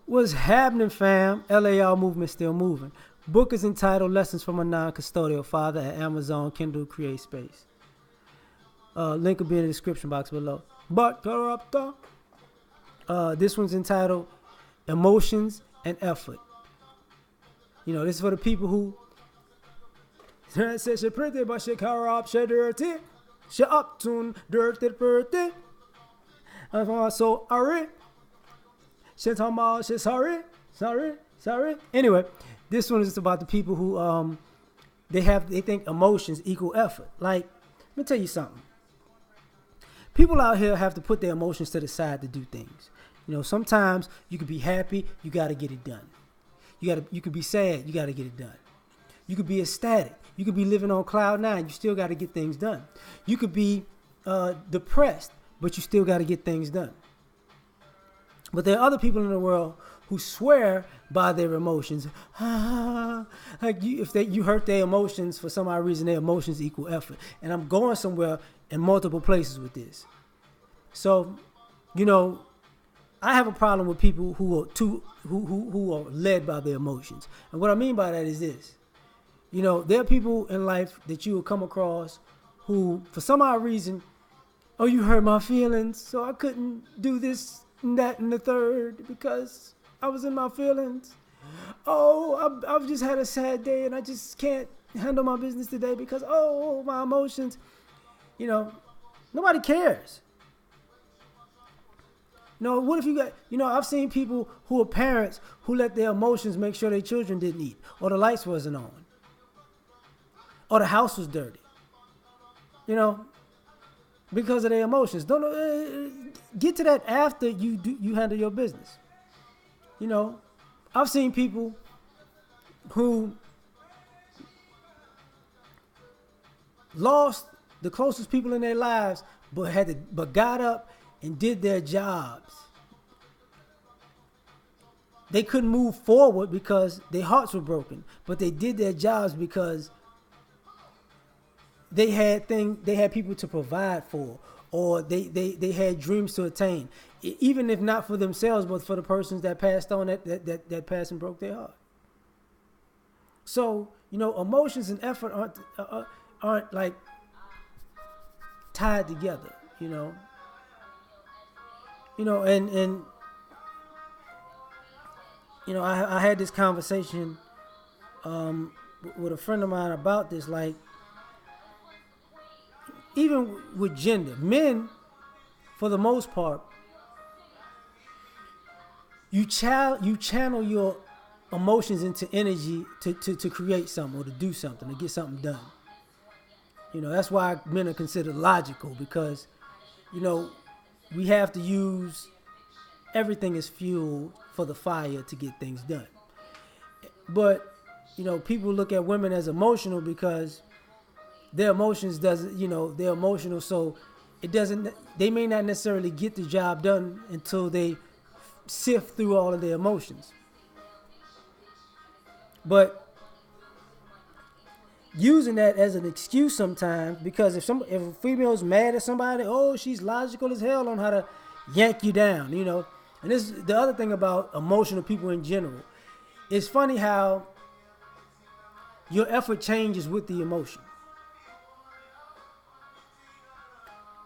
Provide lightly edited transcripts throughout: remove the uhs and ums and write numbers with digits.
What's happening, fam? L.A.R movement still moving. Book is entitled Lessons from a Non-Custodial Father at Amazon Kindle Create Space. Link will be in the description box below. But this one's entitled Emotions and Effort. You know, this is for the people who she pretty but she corrupt, she dirty, she up to dirty pretty. So sorry. She talking about she sorry. Anyway, this one is about the people who they think emotions equal effort. Like, let me tell you something. People out here have to put their emotions to the side to do things. You know, sometimes you could be happy, you gotta get it done. You could be sad, you gotta get it done. You could be ecstatic. You could be living on cloud nine, you still gotta get things done. You could be depressed, but you still gotta get things done. But there are other people in the world who swear by their emotions. Like you hurt their emotions for some odd reason, their emotions equal effort. And I'm going somewhere in multiple places with this. So, you know, I have a problem with people who are led by their emotions. And what I mean by that is this. You know, there are people in life that you will come across who, for some odd reason, oh, you hurt my feelings, so I couldn't do this and that and the third because I was in my feelings. Oh, I've just had a sad day and I just can't handle my business today because, oh, my emotions. You know, nobody cares. You know, what if you got, you know, I've seen people who are parents who let their emotions make sure their children didn't eat, or the lights wasn't on, or the house was dirty. You know, because of their emotions. Don't get to that after you handle your business. You know, I've seen people who lost the closest people in their lives, but got up and did their jobs. They couldn't move forward because their hearts were broken, but they did their jobs because they had people to provide for, or they had dreams to attain, even if not for themselves, but for the persons that passed on that passed and broke their heart. So, you know, emotions and effort aren't like tied together, you know. You know, and you know, I had this conversation with a friend of mine about this, like, even with gender, men, for the most part, you channel your emotions into energy to create something or to do something, to get something done. You know, that's why men are considered logical, because, you know, we have to use everything as fuel for the fire to get things done. But, you know, people look at women as emotional because their emotions doesn't, you know, they're emotional, so it doesn't, they may not necessarily get the job done until they sift through all of their emotions. But using that as an excuse sometimes, because if a female's mad at somebody, oh, she's logical as hell on how to yank you down, you know. And this is the other thing about emotional people in general. It's funny how your effort changes with the emotion.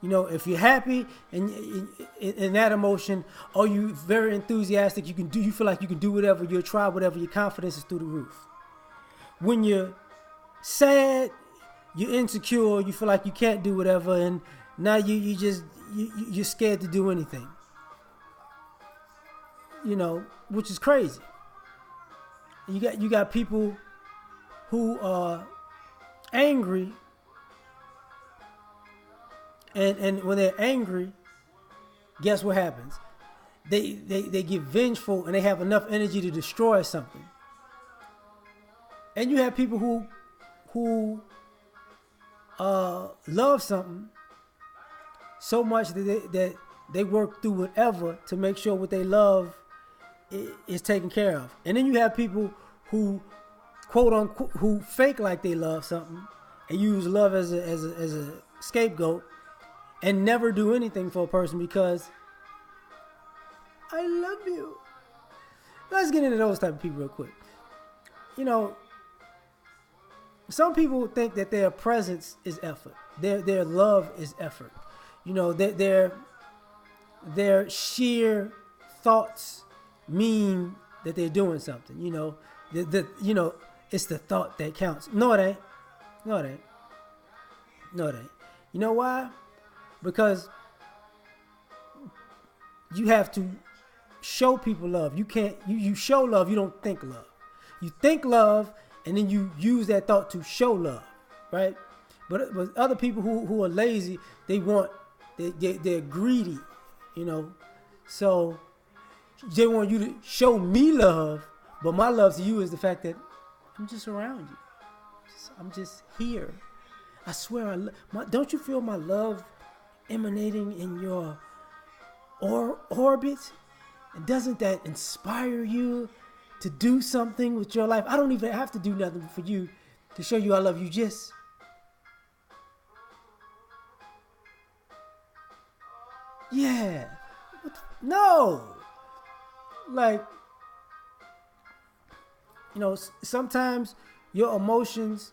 You know, if you're happy and in that emotion, or you very enthusiastic, you feel like you can do whatever, you'll try whatever, your confidence is through the roof. When you're sad, you're insecure, you feel like you can't do whatever, and now you're scared to do anything. You know, which is crazy. You got people who are angry, and when they're angry, guess what happens? They get vengeful and they have enough energy to destroy something. And you have people who love something so much that they work through whatever to make sure what they love is taken care of. And then you have people who, quote unquote, who fake like they love something and use love as a scapegoat and never do anything for a person because I love you. let's get into those type of people real quick. You know, some people think that their presence is effort. Their love is effort. You know, their sheer thoughts mean that they're doing something. You know, it's the thought that counts. No, it ain't. No, it ain't. No, it ain't. You know why? Because you have to show people love. You can't. You show love. You don't think love. You think love, and then you use that thought to show love, right? But other people who are lazy, they're greedy, you know. So they want you to show me love, but my love to you is the fact that I'm just around you. I'm just here. I swear, don't you feel my love emanating in your orbit? And doesn't that inspire you to do something with your life? I don't even have to do nothing for you to show you I love you. Just yeah. No. Like, you know, sometimes your emotions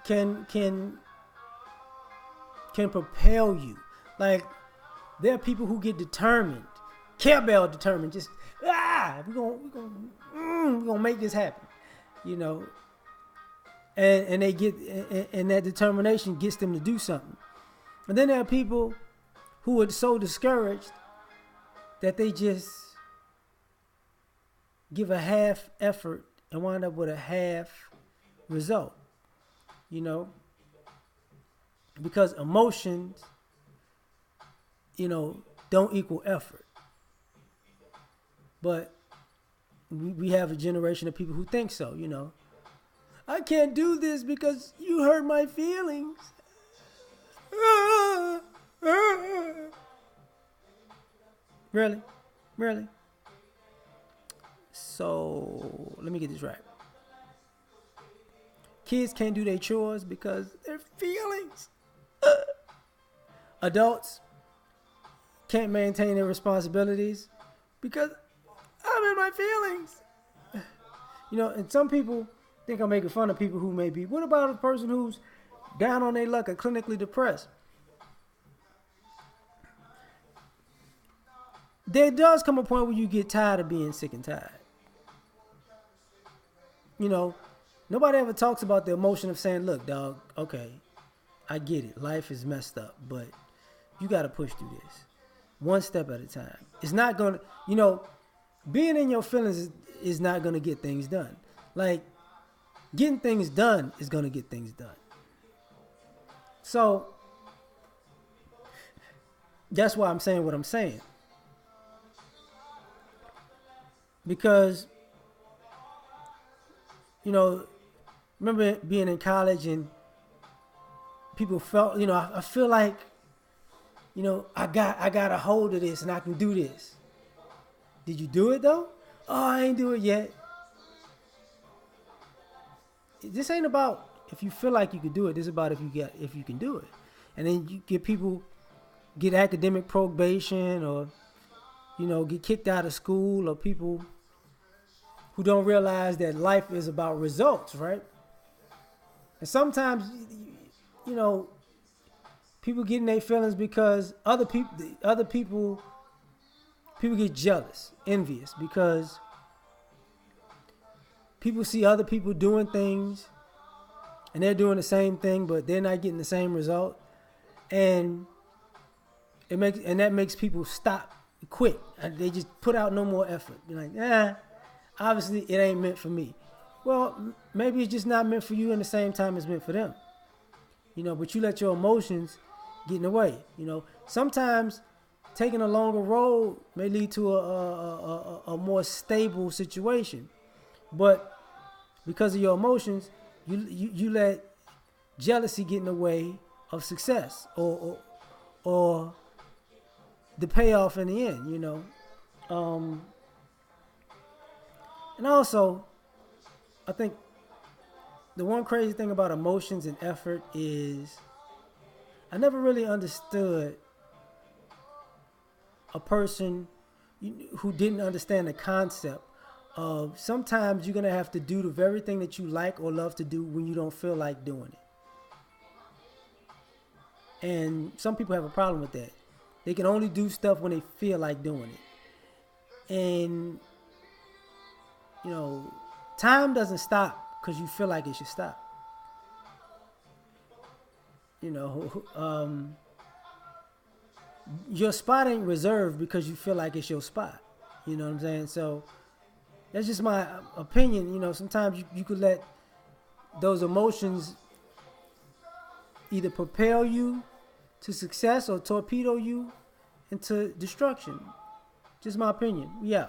can propel you. Like, there are people who get determined, Care determined, just we're gonna make this happen, you know. And they get, and that determination gets them to do something. And then there are people who are so discouraged that they just give a half effort and wind up with a half result, you know, because emotions, you know, don't equal effort. But we have a generation of people who think so, you know. I can't do this because you hurt my feelings. Really? Really? So, let me get this right. Kids can't do their chores because their feelings. Adults can't maintain their responsibilities because I'm in my feelings. You know, and some people think I'm making fun of people who may be. What about a person who's down on their luck or clinically depressed? There does come a point where you get tired of being sick and tired. You know, nobody ever talks about the emotion of saying, look, dog, okay, I get it. Life is messed up, but you got to push through this. One step at a time. It's not going to, you know, being in your feelings is not going to get things done. Like, getting things done is going to get things done. So, that's why I'm saying what I'm saying. Because, you know, remember being in college and people felt, you know, I feel like, you know, I got a hold of this and I can do this. Did you do it though? Oh, I ain't do it yet. This ain't about if you feel like you can do it. This is about if you can do it. And then you get people get academic probation, or, you know, get kicked out of school, or people who don't realize that life is about results, right? And sometimes, you know, people get in their feelings because other people get jealous, envious, because people see other people doing things and they're doing the same thing, but they're not getting the same result. And that makes people stop, quit. They just put out no more effort. Be like, obviously it ain't meant for me. Well, maybe it's just not meant for you in the same time it's meant for them. You know, but you let your emotions get in the way. You know, sometimes taking a longer road may lead to a more stable situation. But because of your emotions, you let jealousy get in the way of success or the payoff in the end, you know. And also, I think the one crazy thing about emotions and effort is I never really understood a person. who didn't understand the concept of sometimes you're gonna have to do the very thing that you like or love to do when you don't feel like doing it. And some people have a problem with that. They can only do stuff when they feel like doing it. And time doesn't stop because you feel like it should stop. Your spot ain't reserved because you feel like it's your spot. You know what I'm saying? So that's just my opinion. Sometimes you could let those emotions either propel you to success or torpedo you into destruction. Just my opinion. Yeah.